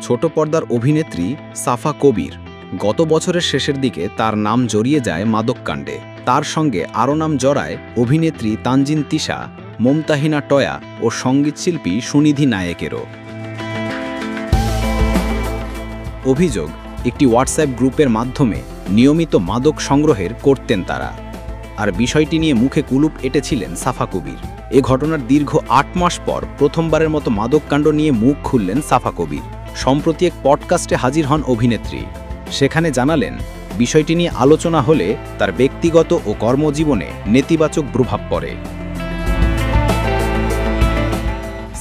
ছোট পর্দার অভিনেত্রী সাফা কবির। গত বছরের শেষের দিকে তার নাম জড়িয়ে যায় মাদককাণ্ডে। তার সঙ্গে আরও নাম জড়ায় অভিনেত্রী তানজিন তিশা, মমতাহিনা টয়া ও সঙ্গীতশিল্পী সুনিধি নায়েকেরও। অভিযোগ, একটি হোয়াটসঅ্যাপ গ্রুপের মাধ্যমে নিয়মিত মাদক সংগ্রহের করতেন তারা। আর বিষয়টি নিয়ে মুখে কুলুপ এঁটেছিলেন সাফা কবির। এ ঘটনার দীর্ঘ ৮ মাস পর প্রথমবারের মতো মাদককাণ্ড নিয়ে মুখ খুললেন সাফা কবির। সম্প্রতি এক পডকাস্টে হাজির হন অভিনেত্রী। সেখানে জানালেন, বিষয়টি নিয়ে আলোচনা হলে তার ব্যক্তিগত ও কর্মজীবনে নেতিবাচক প্রভাব পড়ে।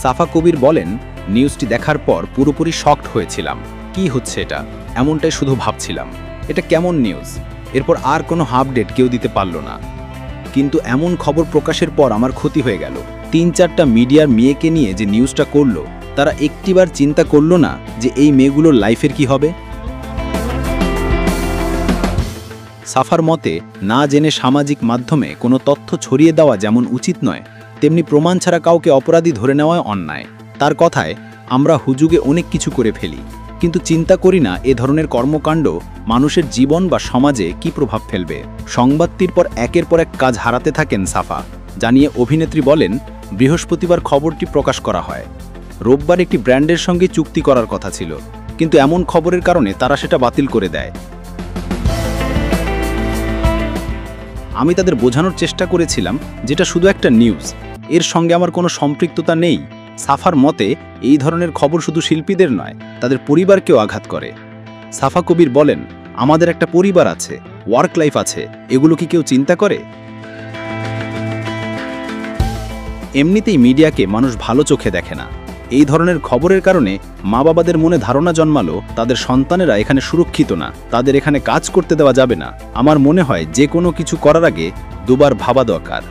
সাফা কবির বলেন, নিউজটি দেখার পর পুরোপুরি শকড হয়েছিলাম। কি হচ্ছে এটা, এমনটাই শুধু ভাবছিলাম। এটা কেমন নিউজ? এরপর আর কোনো আপডেট কেউ দিতে পারল না। কিন্তু এমন খবর প্রকাশের পর আমার ক্ষতি হয়ে গেল। ৩-৪টা মিডিয়ার মেয়েকে নিয়ে যে নিউজটা করলো, তারা একটিবার চিন্তা করলো না যে এই মেয়েগুলোর লাইফের কি হবে। সাফার মতে, না জেনে সামাজিক মাধ্যমে কোনো তথ্য ছড়িয়ে দেওয়া যেমন উচিত নয়, তেমনি প্রমাণ ছাড়া কাউকে অপরাধী ধরে নেওয়া অন্যায়। তার কথায়, আমরা হুজুগে অনেক কিছু করে ফেলি, কিন্তু চিন্তা করি না এ ধরনের কর্মকাণ্ড মানুষের জীবন বা সমাজে কি প্রভাব ফেলবে। সংবাদটির পর একের পর এক কাজ হারাতে থাকেন সাফা। জানিয়ে অভিনেত্রী বলেন, বৃহস্পতিবার খবরটি প্রকাশ করা হয়। রোববার একটি ব্র্যান্ডের সঙ্গে চুক্তি করার কথা ছিল, কিন্তু এমন খবরের কারণে তারা সেটা বাতিল করে দেয়। আমি তাদের বোঝানোর চেষ্টা করেছিলাম যেটা শুধু একটা নিউজ, এর সঙ্গে আমার কোনো সম্পৃক্ততা নেই। সাফার মতে, এই ধরনের খবর শুধু শিল্পীদের নয়, তাদের পরিবারকেও আঘাত করে। সাফা কবির বলেন, আমাদের একটা পরিবার আছে, ওয়ার্ক লাইফ আছে, এগুলো কি কেউ চিন্তা করে? এমনিতেই মিডিয়াকে মানুষ ভালো চোখে দেখে না। এই ধরনের খবরের কারণে মা বাবাদের মনে ধারণা জন্মালো তাদের সন্তানেরা এখানে সুরক্ষিত না, তাদের এখানে কাজ করতে দেওয়া যাবে না। আমার মনে হয় যে কোনো কিছু করার আগে দুবার ভাবা দরকার।